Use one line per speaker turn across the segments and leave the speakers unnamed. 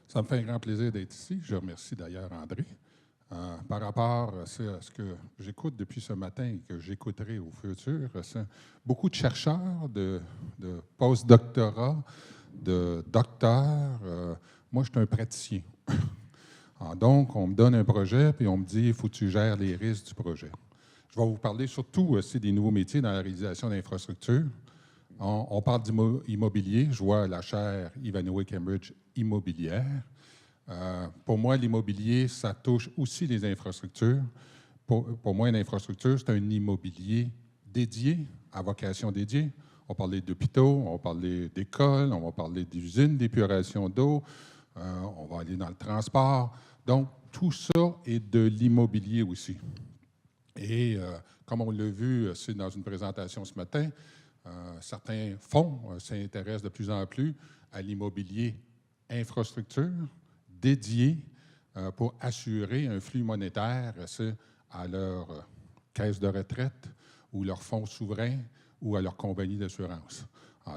Ça me fait un grand plaisir d'être ici. Je remercie d'ailleurs André. Par rapport à ce que j'écoute depuis ce matin et que j'écouterai au futur, c'est beaucoup de chercheurs, de post-doctorats, de docteurs. Moi, je suis un praticien. Donc, on me donne un projet, puis on me dit, il faut que tu gères les risques du projet. Je vais vous parler surtout aussi des nouveaux métiers dans la réalisation d'infrastructures. On parle d'immobilier. Je vois la chaire Ivanhoe-Cambridge immobilière. Pour moi, l'immobilier, ça touche aussi les infrastructures. Pour moi, une infrastructure, c'est un immobilier dédié, à vocation dédiée. On va parler d'hôpitaux, on va parler d'écoles, on va parler d'usines d'épuration d'eau, on va aller dans le transport. Donc, tout ça est de l'immobilier aussi. Et comme on l'a vu aussi dans une présentation ce matin, certains fonds s'intéressent de plus en plus à l'immobilier infrastructure dédié pour assurer un flux monétaire à leur caisse de retraite ou leur fonds souverain ou à leur compagnie d'assurance.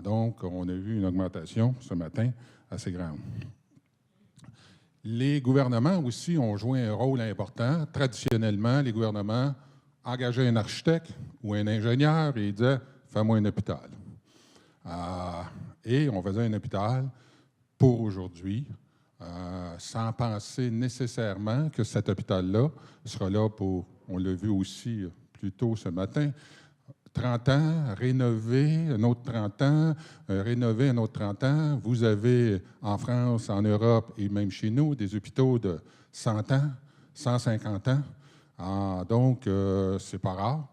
Donc, on a vu une augmentation ce matin assez grande. Les gouvernements aussi ont joué un rôle important. Traditionnellement, les gouvernements engageaient un architecte ou un ingénieur et ils disaient « fais-moi un hôpital ». Et on faisait un hôpital pour aujourd'hui, sans penser nécessairement que cet hôpital-là sera là pour, on l'a vu aussi plus tôt ce matin, 30 ans, rénover un autre 30 ans, rénover un autre 30 ans. Vous avez en France, en Europe et même chez nous des hôpitaux de 100 ans, 150 ans. Donc, c'est pas rare.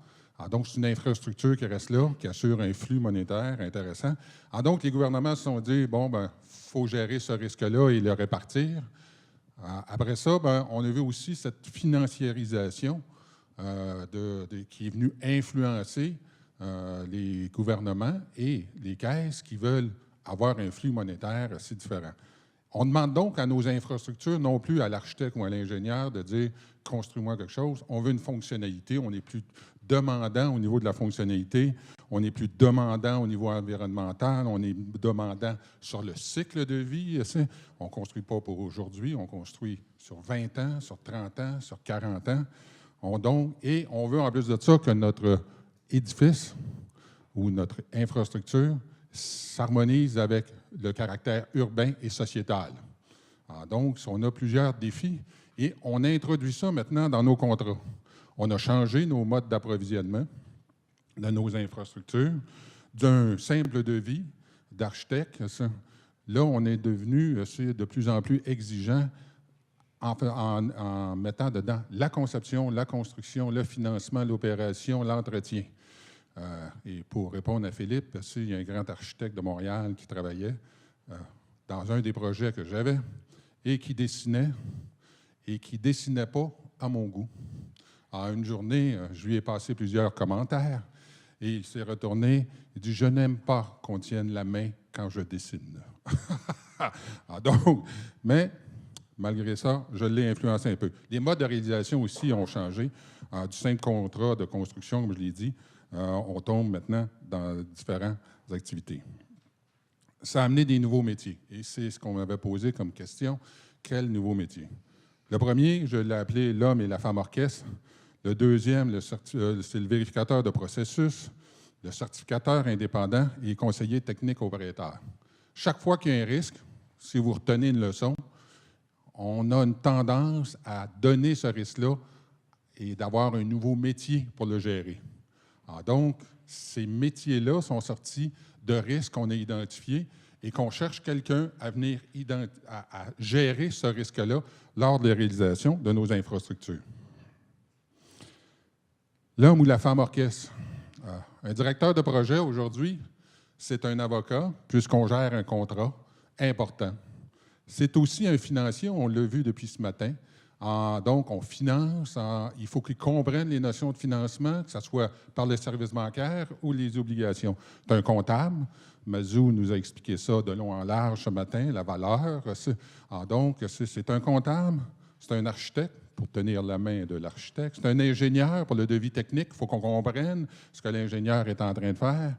Donc, c'est une infrastructure qui reste là, qui assure un flux monétaire intéressant. Donc, les gouvernements se sont dit, bon, ben, faut gérer ce risque-là et le répartir. Après ça, ben, on a vu aussi cette financiarisation qui est venue influencer les gouvernements et les caisses qui veulent avoir un flux monétaire assez différent. On demande donc à nos infrastructures, non plus à l'architecte ou à l'ingénieur, de dire « construis-moi quelque chose ». On veut une fonctionnalité, on est plus demandant au niveau de la fonctionnalité, on est plus demandant au niveau environnemental, on est demandant sur le cycle de vie. On ne construit pas pour aujourd'hui, on construit sur 20 ans, sur 30 ans, sur 40 ans. Et on veut en plus de ça que notre édifice ou notre infrastructure s'harmonise avec le caractère urbain et sociétal. Donc, on a plusieurs défis et on introduit ça maintenant dans nos contrats. On a changé nos modes d'approvisionnement de nos infrastructures d'un simple devis d'architecte. Là, on est devenu de plus en plus exigeant en mettant dedans la conception, la construction, le financement, l'opération, l'entretien. Et pour répondre à Philippe, il y a un grand architecte de Montréal qui travaillait dans un des projets que j'avais et qui dessinait pas à mon goût. En une journée, je lui ai passé plusieurs commentaires et il s'est retourné. Il dit « Je n'aime pas qu'on tienne la main quand je dessine. » Donc, mais malgré ça, je l'ai influencé un peu. Les modes de réalisation aussi ont changé. Du simple contrat de construction, comme je l'ai dit, on tombe maintenant dans différentes activités. Ça a amené des nouveaux métiers. Et c'est ce qu'on m'avait posé comme question. Quel nouveau métier? Le premier, je l'ai appelé l'homme et la femme orchestre. Le deuxième, c'est le vérificateur de processus, le certificateur indépendant et conseiller technique au prêteur. Chaque fois qu'il y a un risque, si vous retenez une leçon, on a une tendance à donner ce risque-là et d'avoir un nouveau métier pour le gérer. Donc, ces métiers-là sont sortis de risques qu'on a identifiés et qu'on cherche quelqu'un à venir à gérer ce risque-là lors de la réalisation de nos infrastructures. L'homme ou la femme orchestre. Un directeur de projet, aujourd'hui, c'est un avocat, puisqu'on gère un contrat important. C'est aussi un financier, on l'a vu depuis ce matin. Donc, on finance, il faut qu'ils comprennent les notions de financement, que ce soit par les services bancaires ou les obligations. C'est un comptable. Mazou nous a expliqué ça de long en large ce matin, la valeur. Donc, c'est un comptable, c'est un architecte pour tenir la main de l'architecte, c'est un ingénieur pour le devis technique, il faut qu'on comprenne ce que l'ingénieur est en train de faire.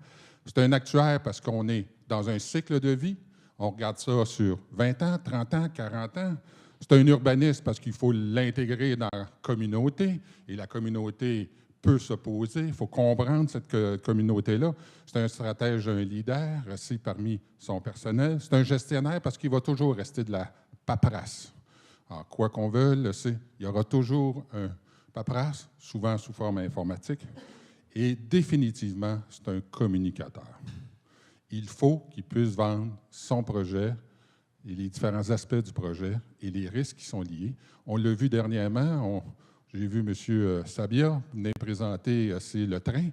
C'est un actuaire parce qu'on est dans un cycle de vie. On regarde ça sur 20 ans, 30 ans, 40 ans. C'est un urbaniste parce qu'il faut l'intégrer dans la communauté et la communauté peut s'opposer. Il faut comprendre cette communauté-là. C'est un stratège, un leader aussi parmi son personnel. C'est un gestionnaire parce qu'il va toujours rester de la paperasse. Alors, quoi qu'on veuille, il y aura toujours un paperasse, souvent sous forme informatique, et définitivement, c'est un communicateur. Il faut qu'il puisse vendre son projet et les différents aspects du projet et les risques qui sont liés. On l'a vu dernièrement, j'ai vu M. Sabia venir présenter le train.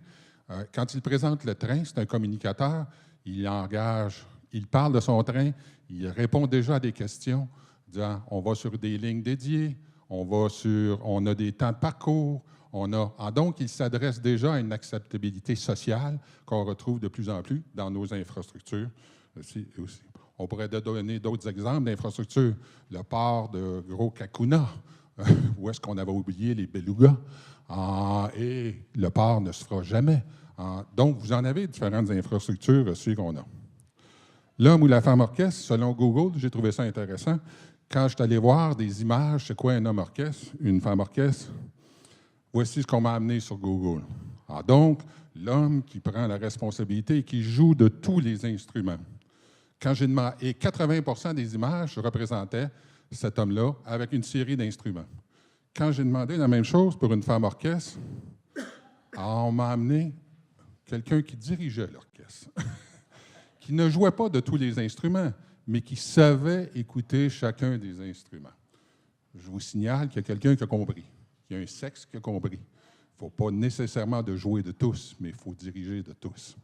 Quand il présente le train, c'est un communicateur, il engage, il parle de son train, il répond déjà à des questions, disant on va sur des lignes dédiées, on a des temps de parcours, donc il s'adresse déjà à une acceptabilité sociale qu'on retrouve de plus en plus dans nos infrastructures aussi. On pourrait donner d'autres exemples d'infrastructures. Le port de Gros-Kakuna, où est-ce qu'on avait oublié les belugas, et le port ne se fera jamais. Donc, vous en avez différentes infrastructures aussi qu'on a. L'homme ou la femme orchestre, selon Google, j'ai trouvé ça intéressant. Quand je suis allé voir des images, c'est quoi un homme orchestre, une femme orchestre, voici ce qu'on m'a amené sur Google. Donc, l'homme qui prend la responsabilité et qui joue de tous les instruments. Quand j'ai demandé, et 80% des images représentaient cet homme-là avec une série d'instruments. Quand j'ai demandé la même chose pour une femme orchestre, on m'a amené quelqu'un qui dirigeait l'orchestre, qui ne jouait pas de tous les instruments, mais qui savait écouter chacun des instruments. Je vous signale qu'il y a quelqu'un qui a compris, qu'il y a un sexe qui a compris. Il ne faut pas nécessairement de jouer de tous, mais il faut diriger de tous.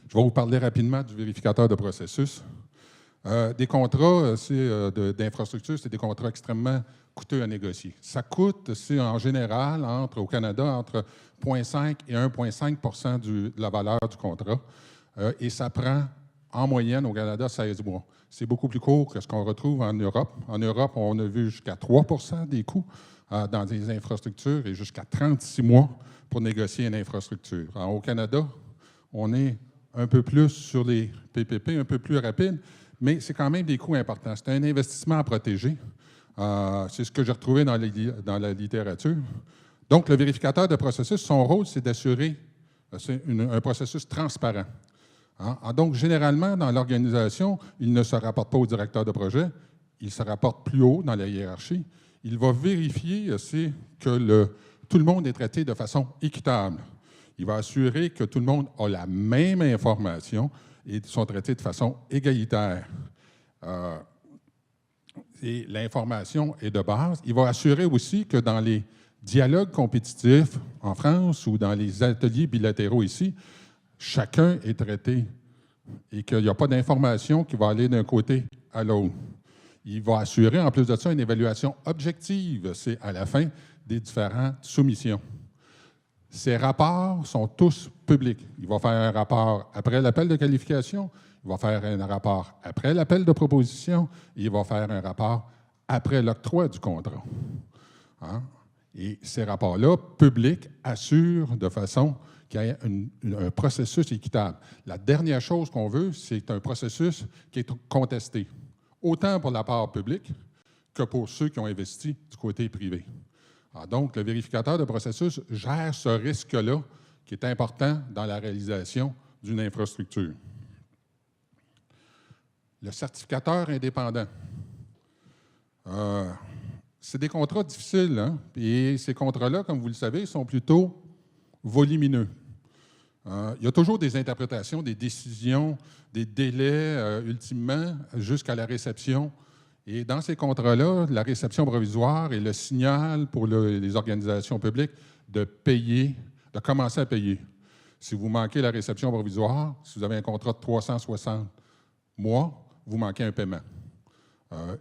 Je vais vous parler rapidement du vérificateur de processus. Des contrats d'infrastructure, c'est des contrats extrêmement coûteux à négocier. Ça coûte, en général, au Canada, entre 0,5 et 1,5 % de la valeur du contrat. Et ça prend, en moyenne, au Canada, 16 mois. C'est beaucoup plus court que ce qu'on retrouve en Europe. En Europe, on a vu jusqu'à 3 % des coûts dans des infrastructures et jusqu'à 36 mois pour négocier une infrastructure. Au Canada, on est un peu plus sur les PPP, un peu plus rapide, mais c'est quand même des coûts importants. C'est un investissement à protéger. C'est ce que j'ai retrouvé dans la littérature. Donc, le vérificateur de processus, son rôle, c'est d'assurer un processus transparent. Donc, généralement, dans l'organisation, il ne se rapporte pas au directeur de projet, il se rapporte plus haut dans la hiérarchie. Il va vérifier aussi que tout le monde est traité de façon équitable. Il va assurer que tout le monde a la même information et sont traités de façon égalitaire. Et l'information est de base. Il va assurer aussi que dans les dialogues compétitifs en France ou dans les ateliers bilatéraux ici, chacun est traité et qu'il n'y a pas d'information qui va aller d'un côté à l'autre. Il va assurer, en plus de ça, une évaluation objective, c'est à la fin des différentes soumissions. Ces rapports sont tous publics. Il va faire un rapport après l'appel de qualification, il va faire un rapport après l'appel de proposition et il va faire un rapport après l'octroi du contrat. Et ces rapports-là, publics, assurent de façon qu'il y ait un processus équitable. La dernière chose qu'on veut, c'est un processus qui est contesté, autant pour la part publique que pour ceux qui ont investi du côté privé. Donc, le vérificateur de processus gère ce risque-là qui est important dans la réalisation d'une infrastructure. Le certificateur indépendant. C'est des contrats difficiles, et ces contrats-là, comme vous le savez, sont plutôt volumineux. Il y a toujours des interprétations, des décisions, des délais, ultimement, jusqu'à la réception. Et dans ces contrats-là, la réception provisoire est le signal pour les organisations publiques de payer, de commencer à payer. Si vous manquez la réception provisoire, si vous avez un contrat de 360 mois, vous manquez un paiement.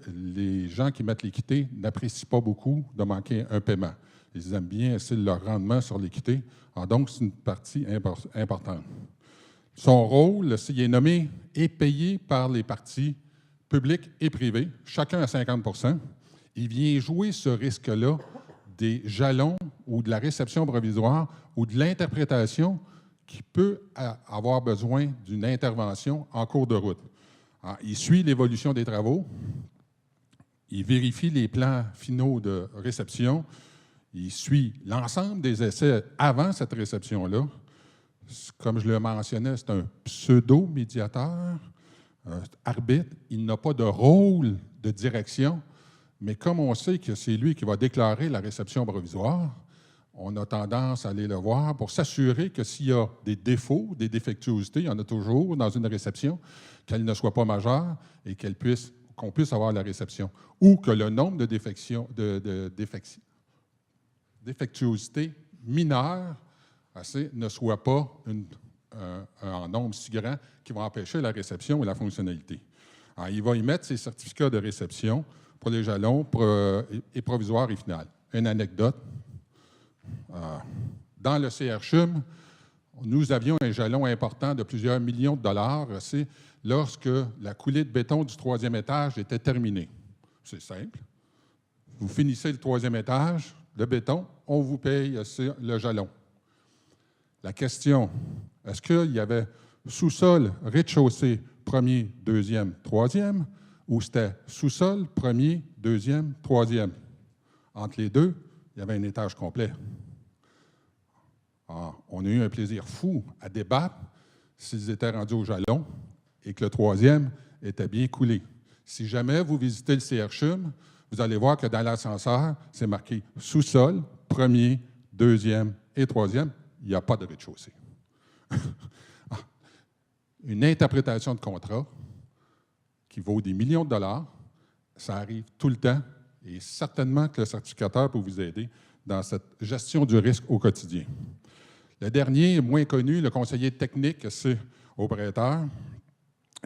Les gens qui mettent l'équité n'apprécient pas beaucoup de manquer un paiement. Ils aiment bien essayer leur rendement sur l'équité. Donc, c'est une partie importante. Son rôle, il est nommé et payé par les parties public et privé, chacun à 50 %. Il vient jouer ce risque-là des jalons ou de la réception provisoire ou de l'interprétation qui peut avoir besoin d'une intervention en cours de route. Alors, il suit l'évolution des travaux, il vérifie les plans finaux de réception, il suit l'ensemble des essais avant cette réception-là. Comme je le mentionnais, c'est un pseudo-médiateur, arbitre. Il n'a pas de rôle de direction, mais comme on sait que c'est lui qui va déclarer la réception provisoire, on a tendance à aller le voir pour s'assurer que s'il y a des défauts, des défectuosités, il y en a toujours dans une réception, qu'elle ne soit pas majeure et qu'on puisse avoir la réception, ou que le nombre de défectuosités mineures ne soit pas un nombre si grand qui va empêcher la réception et la fonctionnalité. Alors, il va émettre ses certificats de réception pour les jalons et provisoires et finales. Une anecdote. Dans le CRCHUM, nous avions un jalon important de plusieurs millions de dollars lorsque la coulée de béton du 3e étage était terminée. C'est simple. Vous finissez le 3e étage, le béton, on vous paye le jalon. La question, est-ce qu'il y avait sous-sol, rez-de-chaussée, 1er, 2e, 3e, ou c'était sous-sol, 1er, 2e, 3e? Entre les deux, il y avait un étage complet. Alors, on a eu un plaisir fou à débattre s'ils étaient rendus au jalon et que le 3e était bien coulé. Si jamais vous visitez le CRCHUM, vous allez voir que dans l'ascenseur, c'est marqué sous-sol, 1er, 2e et 3e. Il n'y a pas de rez-de-chaussée. Une interprétation de contrat qui vaut des millions de dollars, ça arrive tout le temps et certainement que le certificateur peut vous aider dans cette gestion du risque au quotidien. Le dernier, moins connu, le conseiller technique, c'est au prêteur,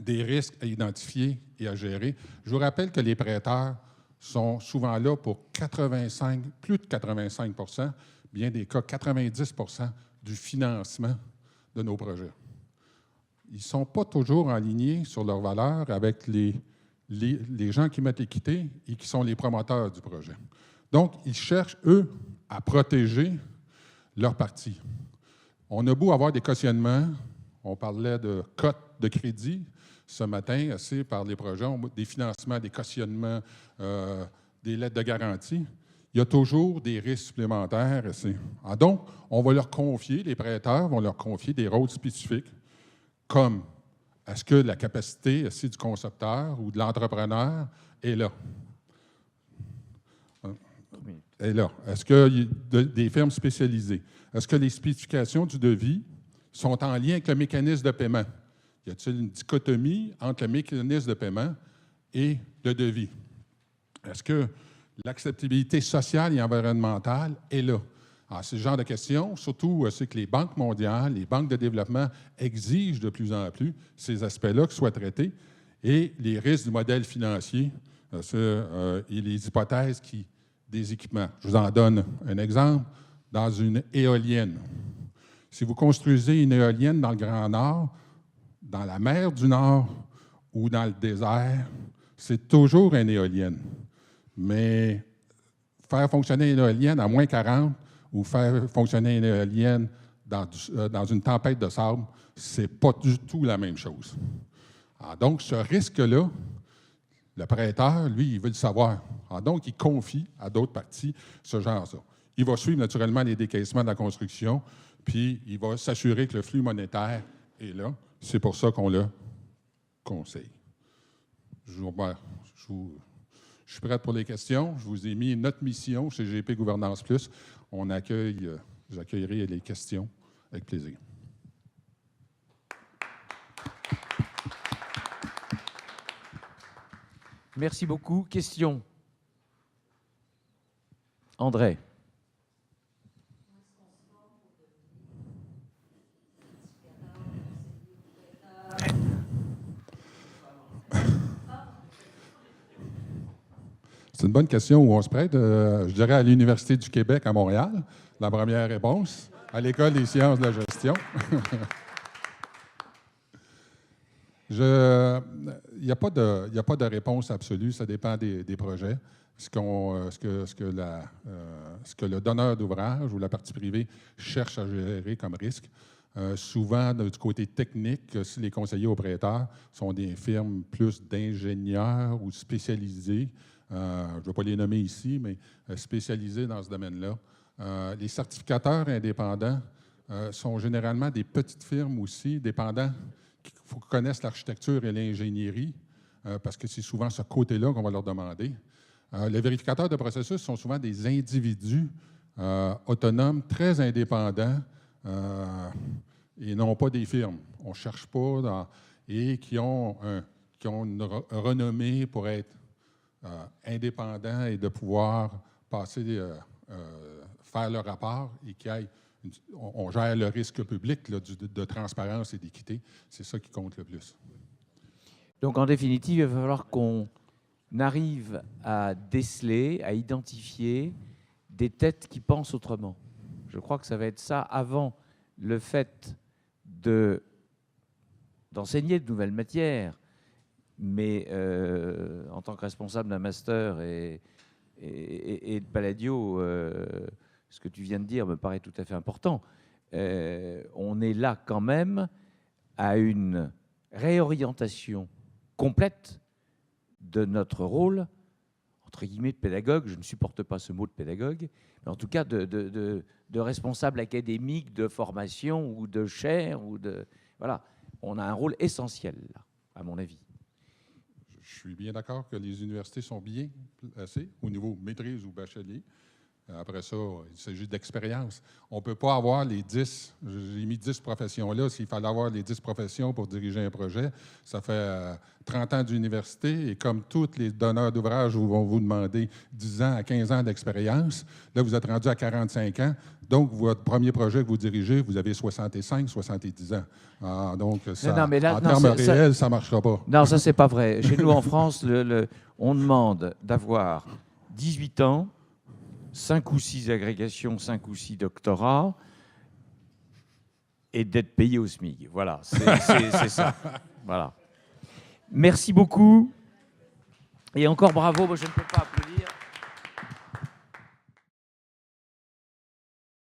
des risques à identifier et à gérer. Je vous rappelle que les prêteurs sont souvent là pour plus de 85 %, bien des cas 90 % du financement de nos projets. Ils ne sont pas toujours alignés sur leurs valeurs avec les gens qui mettent l'équité et qui sont les promoteurs du projet. Donc, ils cherchent, eux, à protéger leur partie. On a beau avoir des cautionnements, on parlait de cotes de crédit ce matin, par les projets, des financements, des cautionnements, des lettres de garantie. Il y a toujours des risques supplémentaires. Donc, on va leur confier, les prêteurs vont leur confier des rôles spécifiques, comme est-ce que la capacité du concepteur ou de l'entrepreneur est là? Est là. Est-ce qu'il y a des firmes spécialisées? Est-ce que les spécifications du devis sont en lien avec le mécanisme de paiement? Y a-t-il une dichotomie entre le mécanisme de paiement et le devis? Est-ce que l'acceptabilité sociale et environnementale est là? Alors, c'est ce genre de questions, surtout c'est que les banques mondiales, les banques de développement exigent de plus en plus ces aspects-là qui soient traités et les risques du modèle financier et les hypothèses des équipements. Je vous en donne un exemple. Dans une éolienne, si vous construisez une éolienne dans le Grand Nord, dans la mer du Nord ou dans le désert, c'est toujours une éolienne. Mais faire fonctionner une éolienne à moins 40 ou faire fonctionner une éolienne dans une tempête de sable, ce n'est pas du tout la même chose. Alors, donc, ce risque-là, le prêteur, lui, il veut le savoir. Alors, donc, il confie à d'autres parties ce genre-là. Il va suivre naturellement les décaissements de la construction, puis il va s'assurer que le flux monétaire est là. C'est pour ça qu'on le conseille. Je suis prêt pour les questions. Je vous ai mis notre mission chez GP Gouvernance Plus. J'accueillerai les questions avec plaisir.
Merci beaucoup. Question. André.
C'est une bonne question où on se prête. Je dirais à l'Université du Québec à Montréal, la première réponse, à l'École des sciences de la gestion. Il n'y a pas de réponse absolue, ça dépend des projets. Ce que le donneur d'ouvrage ou la partie privée cherche à gérer comme risque. Souvent, du côté technique, si les conseillers aux prêteurs sont des firmes plus d'ingénieurs ou spécialisés, je ne vais pas les nommer ici, mais spécialisés dans ce domaine-là. Les certificateurs indépendants sont généralement des petites firmes aussi, dépendants, qu'il faut qu'ils connaissent l'architecture et l'ingénierie, parce que c'est souvent ce côté-là qu'on va leur demander. Les vérificateurs de processus sont souvent des individus autonomes, très indépendants, et non pas des firmes. On ne cherche pas et qui ont une renommée pour être indépendants et de pouvoir passer, faire leur rapport et on gère le risque public là, de transparence et d'équité. C'est ça qui compte le plus.
Donc, en définitive, il va falloir qu'on arrive à déceler, à identifier des têtes qui pensent autrement. Je crois que ça va être ça avant le fait d'enseigner de nouvelles matières, mais en tant que responsable d'un master et de Palladio, ce que tu viens de dire me paraît tout à fait important. On est là quand même à une réorientation complète de notre rôle, entre guillemets, de pédagogue. Je ne supporte pas ce mot de pédagogue, mais en tout cas de responsable académique, de formation ou de chaire. Voilà, on a un rôle essentiel, là, à mon avis.
Je suis bien d'accord que les universités sont bien placées au niveau maîtrise ou bachelier. Après ça, il s'agit d'expérience. On ne peut pas avoir les 10, j'ai mis 10 professions là, s'il fallait avoir les 10 professions pour diriger un projet, ça fait 30 ans d'université et comme tous les donneurs d'ouvrages vont vous demander 10 ans à 15 ans d'expérience, là, vous êtes rendu à 45 ans, donc votre premier projet que vous dirigez, vous avez 65, 70 ans. Donc, ça, en termes réels, ça ne marchera pas.
Non, ça, c'est pas vrai. Chez nous, en France, on demande d'avoir 18 ans, 5 ou 6 agrégations, 5 ou 6 doctorats, et d'être payé au SMIC. Voilà, c'est ça. Voilà. Merci beaucoup. Et encore bravo, moi je ne peux pas...